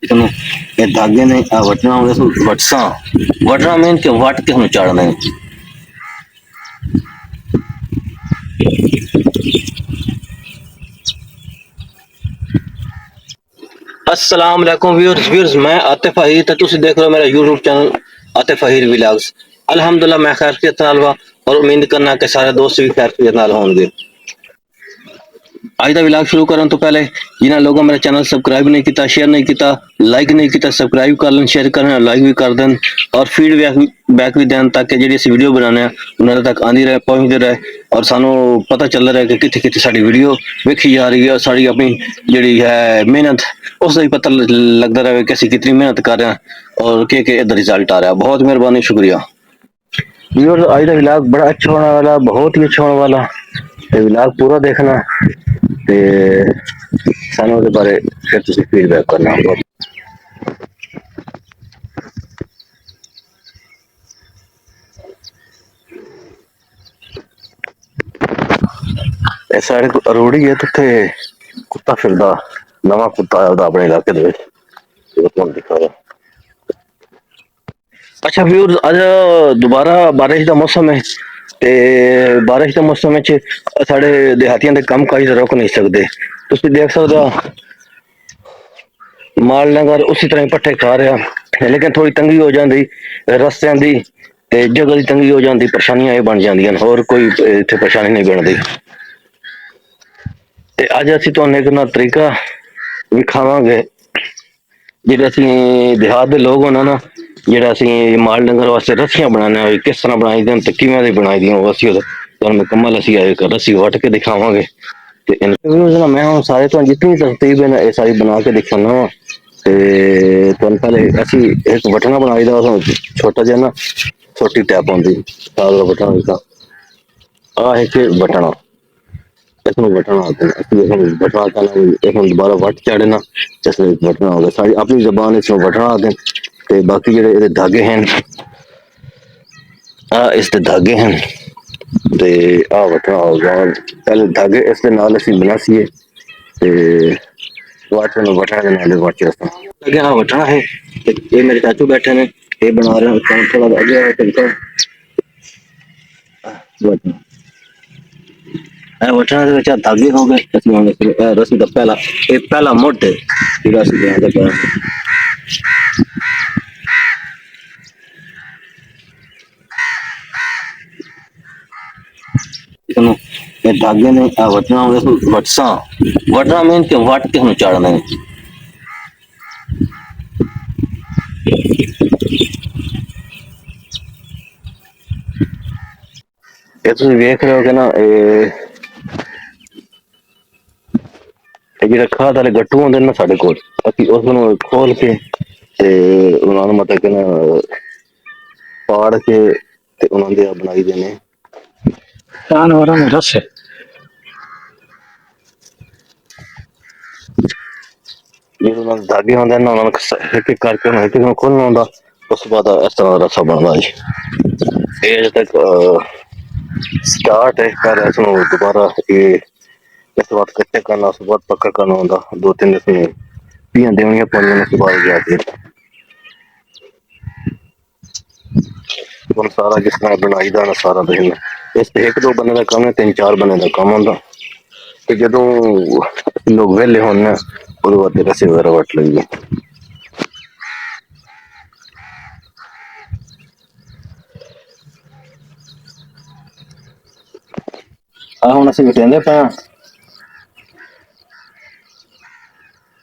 ਤੈਨੂੰ ਇਹ ਧਾਗੇ ਨੇ ਆ ਵਟਣਾ ਹੁੰਦੇ ਸੋ ਵਟਸਾਂ ਵਟਣਾ ਮੇਨ ਕਿ ਵਟ ਕੇ ਹੁਣ ਚਾੜਨਾ ਹੈ। अस्सलाम वालेकुम व्यूअर्स मैं आतिफ अहीर तो तुम देख रहे हो मेरा YouTube channel Atif Ahir vlogs. अल्हम्दुलिल्लाह मैं खैरियत नाल वा और उम्मीद करना कि सारे दोस्त भी खैरियत नाल होंगे। आज का व्लॉग शुरू करने तो पहले जिन्होंने लोगों मेरा चैनल सब्सक्राइब नहीं किया, शेयर नहीं किया, लाइक नहीं किया, सब्सक्राइब कर लें, शेयर करें, लाइक भी कर दें और फीडबैक भी दें ताकि जी अस वीडियो बनाने उन्होंने तक आती रहे, पहुँचते रहे और सानू पता चल रहा है कि कितने कितने साड़ी वीडियो वेखी जा रही है। साड़ी अपनी जी है मेहनत उसका भी पता लगता रहे कि असं कितनी मेहनत कर रहे हैं और के इधर रिजल्ट आ रहा है। बहुत मेहरबानी, शुक्रिया। व्यूअर्स आज का व्लॉग बड़ा अच्छा होने वाला, बहुत ही अच्छा होने वाला। व्लॉग पूरा देखना ते सानू दे बारे फिर तुसी फीडबैक करना। ਇਹ ਸਾਡੇ ਕੋਲ ਰੋੜੀ ਹੈ ਤੇ ਉੱਥੇ ਕੁੱਤਾ ਫਿਰਦਾ, ਨਵਾਂ ਕੁੱਤਾ ਆਇਆ ਉਹਦਾ ਆਪਣੇ ਇਲਾਕੇ ਦੇ ਵਿੱਚ, ਉਹ ਤੁਹਾਨੂੰ ਦਿਖਾਇਆ। ਅੱਛਾ ਵੀਰ, ਅੱਜ ਦੁਬਾਰਾ ਬਾਰਿਸ਼ ਦਾ ਮੌਸਮ ਹੈ ਤੇ ਬਾਰਿਸ਼ ਦੇ ਮੌਸਮ ਵਿੱਚ ਸਾਡੇ ਦਿਹਾਤੀਆਂ ਦੇ ਕੰਮ ਕਾਜ ਰੁਕ ਨਹੀਂ ਸਕਦੇ। ਤੁਸੀਂ ਦੇਖ ਸਕਦੇ ਹੋ ਮਾਲ ਨਗਰ ਉਸੇ ਤਰ੍ਹਾਂ ਹੀ ਪੱਠੇ ਖਾ ਰਿਹਾ, ਲੇਕਿਨ ਥੋੜੀ ਤੰਗੀ ਹੋ ਜਾਂਦੀ ਰਸਤਿਆਂ ਦੀ ਤੇ ਜਗ੍ਹਾ ਦੀ ਤੰਗੀ ਹੋ ਜਾਂਦੀ, ਪਰੇਸ਼ਾਨੀਆਂ ਇਹ ਬਣ ਜਾਂਦੀਆਂ ਨੇ, ਹੋਰ ਕੋਈ ਇੱਥੇ ਪਰੇਸ਼ਾਨੀ ਨਹੀਂ ਬਣਦੀ। ਤੇ ਅੱਜ ਅਸੀਂ ਤੁਹਾਨੂੰ ਇੱਕ ਨਾ ਤਰੀਕਾ ਵਿਖਾਵਾਂਗੇ ਜਿਹੜੇ ਅਸੀਂ ਦਿਹਾਤ ਦੇ ਲੋਕ ਹੋਣਾ ਨਾ, ਜਿਹੜਾ ਅਸੀਂ ਮਾਲ ਡੰਗਰ ਵਾਸਤੇ ਰੱਸੀਆਂ ਬਣਾਉਂਦੇ ਹਾਂ, ਕਿਸ ਤਰ੍ਹਾਂ ਬਣਾਈ ਦੀਆਂ ਤੇ ਕਿਵੇਂ ਦੀ ਬਣਾਈ ਦੀਆਂ ਉਹ ਅਸੀਂ ਤੁਹਾਨੂੰ ਮੁਕੰਮਲ ਅਸੀਂ ਰੱਸੀ ਵੱਟ ਕੇ ਦਿਖਾਵਾਂਗੇ। ਤੇ ਮੈਂ ਹੁਣ ਸਾਰੇ ਤੁਹਾਨੂੰ ਜਿਤਨੀ ਤਰਤੀਬ ਹੈ ਨਾ ਇਹ ਸਾਰੀ ਬਣਾ ਕੇ ਦਿਖਾਉਣਾ ਵਾ। ਤੇ ਤੁਹਾਨੂੰ ਪਹਿਲੇ ਅਸੀਂ ਇੱਕ ਬਟਨਾ ਬਣਾਈ ਦਾ, ਛੋਟਾ ਜਿਹਾ ਨਾ ਛੋਟੀ ਟੈਪ ਆਉਂਦੀ ਸਾਲ ਦਾ ਬਟਨਾ ਦਾ, ਆਹ ਇੱਕ ਬਟਨਾ इसमें बटन आते हैं, बटन आता है इसमें दोबारा वट चाड़ना, इसमें बटन हो गया सारी अपनी जबान, इसमें बटन आते हैं। ते बाकी जेडे धागे हैं आ इसके धागे हैं ते आ बटन हो गया। पहले धागे इसके नाल असीं बनासीए ते वट में बटन के नाल वट चस्ता लगे। हाँ बटना है, ये मेरे चाचू बैठे ने, ये बना रहे हैं थोड़ा आगे तरीका बटन वटना ਦੇ ਵਿੱਚ धागे हो गए। ਅਸੀਂ ਹੁਣ रस्सी ਦਾ पहला मुठ है ਜਿਹੜਾ ਅਸੀਂ ਬਣਾਉਂਦੇ ਪਏ ਹਾਂ। ਇਹ धागे ने वटना ਹੁੰਦੇ वटसा वटना मेन के वट के ਹੁਣ ਚਾੜਨਾ ਹੈ। ਇਹ ਤੁਸੀਂ ਵੇਖ ਰਹੇ ਹੋ ਕਿ ਨਾ ਇਹ ਜਿਹੜੇ ਖਾਦ ਵਾਲੇ ਗੱਟੂ ਹੁੰਦੇ ਨੇ ਨਾ ਸਾਡੇ ਕੋਲ, ਅਸੀਂ ਉਸ ਨੂੰ ਖੋਲ ਕੇ ਤੇ ਉਹਨਾਂ ਨੂੰ ਮਤਲਬ ਕਿ ਨਾ ਪਾੜ ਕੇ ਤੇ ਉਹਨਾਂ ਦੇ ਬਣਾਈ ਦੇ ਨੇ ਜਾਨਵਰਾਂ ਦੇ ਰੱਸੇ। ਜਿਹੜੇ ਉਹਨਾਂ ਦੇ ਧਾਗੇ ਹੁੰਦੇ ਨੇ ਉਹਨਾਂ ਨੂੰ ਇੱਕ ਇੱਕ ਕਰਕੇ ਉਹਨਾਂ ਇੱਕ ਨੂੰ ਖੋਲਣਾ ਹੁੰਦਾ, ਉਸ ਤੋਂ ਬਾਅਦ ਇਸ ਤਰ੍ਹਾਂ ਦਾ ਰੱਸਾ ਬਣਦਾ ਜੀ। ਇਹ ਅਜੇ ਤੱਕ ਸਟਾਰਟ ਹੈ, ਪਰ ਇਸ ਨੂੰ ਦੁਬਾਰਾ ਇਹ ਇਸ ਤੋਂ ਬਾਅਦ ਕੱਚਾ ਕਰਨਾ, ਉਸ ਤੋਂ ਬਾਅਦ ਪੱਕਾ ਕਰਨਾ ਹੁੰਦਾ, 2-3 इसमें पीआं देनियां पौंदियां, उस तो बाद जाके ਹੁਣ ਸਾਰਾ ਜਿਸ ਤਰ੍ਹਾਂ ਬਣਾਈ ਦਾ ਨਾ ਸਾਰਾ ਦੇਖਣਾ। ਇਸ ਤੇ 1-2 ਬੰਦੇ ਦਾ ਕੰਮ ਹੈ, 3-4 ਬੰਦੇ ਦਾ ਕੰਮ ਹੁੰਦਾ। ਤੇ ਜਦੋਂ ਲੋਕ ਵਿਹਲੇ ਹੋਣ ਨਾ ਉਹਦੇ ਬਾਅਦ ਰੱਸੇ ਵਗੈਰਾ ਵੱਟ ਲਈਏ। ਆ ਹੁਣ ਅਸੀਂ ਵਟਾਉਂਦੇ ਪਏ ਹਾਂ,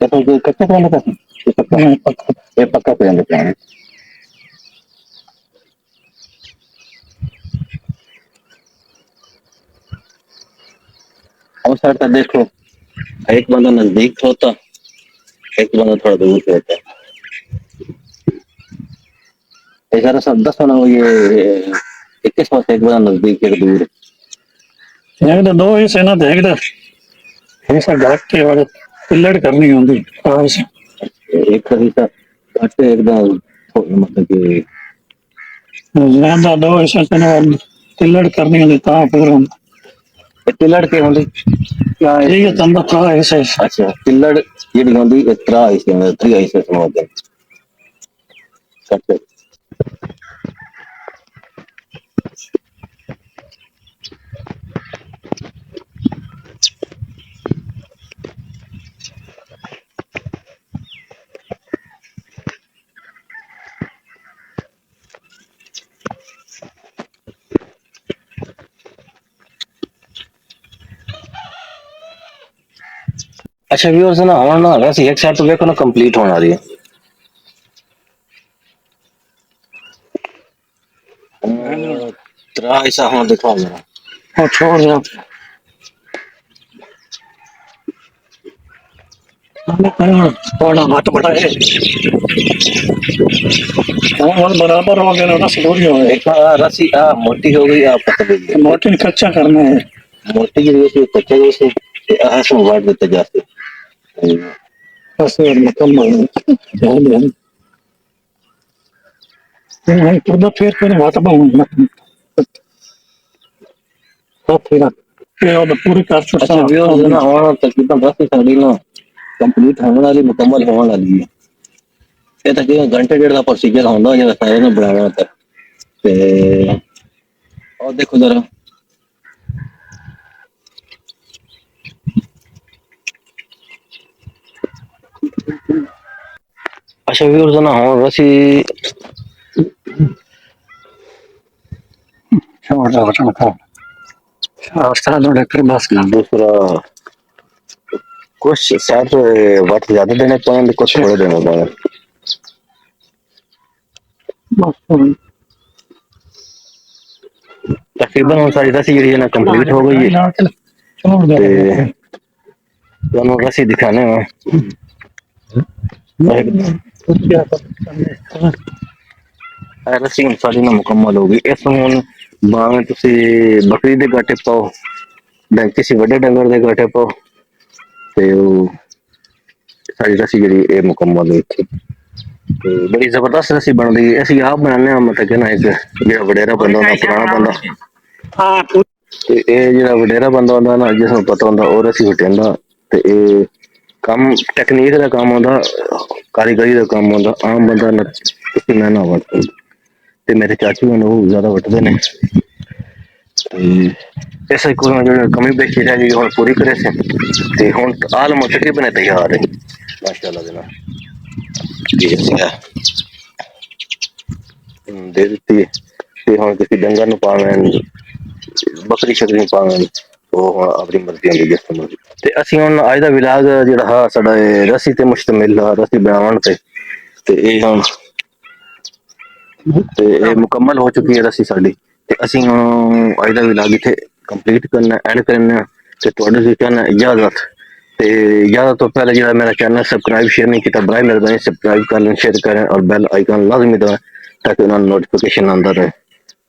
ਇਹ ਕੱਚਾ ਪਿਆ ਨਾ, ਇਹ ਪੱਕਾ ਪਿਆ ਜਾਂਦਾ ਪਿਆ। और साइड का देखो, एक बंदा नजदीक होता, एक बंदा थोड़ा दूर पे होता है। सारा सब 10 होना, ये 21 में से एक बंदा नजदीक एक दूर। एक तो 2 हिस्से ना देख दे, हिस्सा घट के और पिल्लड़ करनी होती है, एक हिस्सा घट के एकदम मतलब कि ज्यादा 2 हिस्से से पिल्लड़ करनी होती ता पूरा तिलड़ के होंदी ये तंबा था ऐसे अच्छा पिल्लड़ ये होंदी त्रा हिस्से त्रि हिस्से समझते हैं अच्छा व्यूअर्स ना हमारा ना वैसे एक साइड तो देखो ना कंप्लीट होने वाली है त्रा हिस्सा हाँ दिखाओ जरा और छोड़ जा थोड़ा मत बड़ा है और बराबर हो गया ना सिलोरी हो गई एक रस्सी मोटी हो गई पतली हो गई मोटी कच्चा करना है मोटी की वजह से कच्चे वजह से ऐसे वाट देते जाते ऐसे मुकम्मल ध्यान ध्यान पूरा फिर मत बहु फिर ये और पूरी कर चुका अच्छा व्यूअर्स ना हमारा तकरीबन रस्सी साड़ी ना कंप्लीट होने वाली मुकम्मल होने वाली है ये तकरीबन घंटे डेढ़ का प्रोसीजर होता है जो सारे ने बनाना होता है और देखो जरा अच्छा व्यूअर्स ना हम रस्सी छोड़ जा बच्चा अवस्था डॉक्टर बस ना दूसरा कुछ शायद वक्त ज्यादा देने पड़ेंगे कुछ थोड़े देने पड़ेंगे बस तकरीबन हम सारी रस्सी जी ना कंप्लीट हो गई है छोड़ दे ते ਤੁਹਾਨੂੰ रस्सी दिखाने में रस्सी ਹੁਣ ਸਾਡੀ ਨਾ ਮੁਕੰਮਲ ਹੋ ਗਈ ਇਸ ਨੂੰ ਹੁਣ ਭਾਵੇਂ ਤੁਸੀਂ ਬੱਕਰੀ ਦੇ ਗਾਟੇ ਪਾਓ ਜਾਂ ਕਿਸੇ ਵੱਡੇ ਡੰਗਰ ਦੇ ਗਾਟੇ ਪਾਓ ਤੇ ਉਹ ਸਾਡੀ रस्सी ਜਿਹੜੀ ਇਹ ਮੁਕੰਮਲ ਹੋਈ ਤੇ ਬੜੀ ਜ਼ਬਰਦਸਤ रस्सी ਬਣਦੀ ਹੈ ਅਸੀਂ ਆਪ ਬਣਾਉਂਦੇ ਹਾਂ ਮਤਲਬ ਕਿ ਨਾ ਇੱਕ ਜਿਹੜਾ ਵਡੇਰਾ ਬੰਦਾ ਹੁੰਦਾ ਪੁਰਾਣਾ ਬੰਦਾ हाँ ਤੇ ਇਹ ਜਿਹੜਾ ਵਡੇਰਾ ਬੰਦਾ ਹੁੰਦਾ ਨਾ ਜਿਸ ਨੂੰ ਪਤਾ ਹੁੰਦਾ ਉਹ रस्सी ਵਟਿਆਉਂਦਾ ਤੇ ਇਹ ਕੰਮ ਟੈਕਨੀਕ ਦਾ ਕੰਮ ਹੁੰਦਾ ਕਾਰੀਗਰੀ ਦਾ ਕੰਮ ਹੁੰਦਾ ਆਮ ਬੰਦਾ ਨਾ ਤੁਸੀਂ ਮੈਂ ਨਾ ਵਟ ਤੇ ਮੇਰੇ ਚਾਚੂ ਨੇ ਉਹ ਜ਼ਿਆਦਾ ਵਟਦੇ ਨੇ ਤੇ ऐसे कोई जो कमी पेशी रह गई और पूरी करे से ते हुन आलम तकरीबन तैयार है माशाल्लाह जनाब ये है दे ਦਿੱਤੀ ਤੇ ਹੁਣ ਕਿਸੇ ਡੰਗਰ ਨੂੰ ਪਾਵੇਂ ਬੱਕਰੀ ਸ਼ਕਰੀ ਨੂੰ ਪਾਵੇਂ ਉਹ ਹੁਣ ਆਪਣੀ ਮਰਜ਼ੀ ਹੁੰਦੀ ਜਿਸ ਤਰ੍ਹਾਂ ਮਰਜ਼ੀ ਤੇ ਅਸੀਂ ਹੁਣ ਅੱਜ ਦਾ ਵਿਲਾਗ ਜਿਹੜਾ ਹੈ ਸਾਡਾ ਇਹ ਰੱਸੀ ਤੇ ਮੁਸ਼ਤਮਿਲ ਆ ਰੱਸੀ ਬਣਾਉਣ ਤੇ ਇਹ ਹੁਣ ਤੇ ਇਹ ਮੁਕੰਮਲ ਹੋ ਚੁੱਕੀ ਹੈ ਰੱਸੀ ਸਾਡੀ ਤੇ ਅਸੀਂ ਹੁਣ ਅੱਜ ਦਾ ਵਿਲਾਗ ਇੱਥੇ ਕੰਪਲੀਟ ਕਰਨਾ ਐਡ ਕਰਨਾ ਤੇ ਤੁਹਾਡੇ ਤੋਂ ਕਹਿਣਾ ਇਜਾਜ਼ਤ ਤੇ ਇਜਾਜ਼ਤ ਤੋਂ ਪਹਿਲੇ ਜਿਹੜਾ ਮੇਰਾ ਚੈਨਲ सब्सक्राइब शेयर नहीं किया बराए मेहरबानी सब्सक्राइब कर लें शेयर करें और बेल आइकन लाजमी दबाएं ताकि उन्हें नोटिफिकेशन आंदा रहे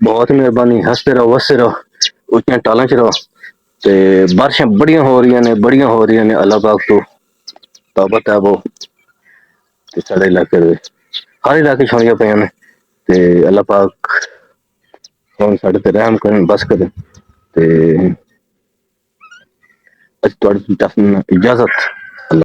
बहुत मेहरबानी हंसते रहो वसते रहो उच्चियां टालां च रहो ते बारिशां बड़ियां हो रही ने अल्लाह पाक तो तौबा तैबो ते साढ़े इलाके दे हर इलाके च होइयां पईयां ने ते अल्लाह पाक हुण साढ़े ते रहम करन बस करें ते अज तुहाड़ी तरफ इजाजत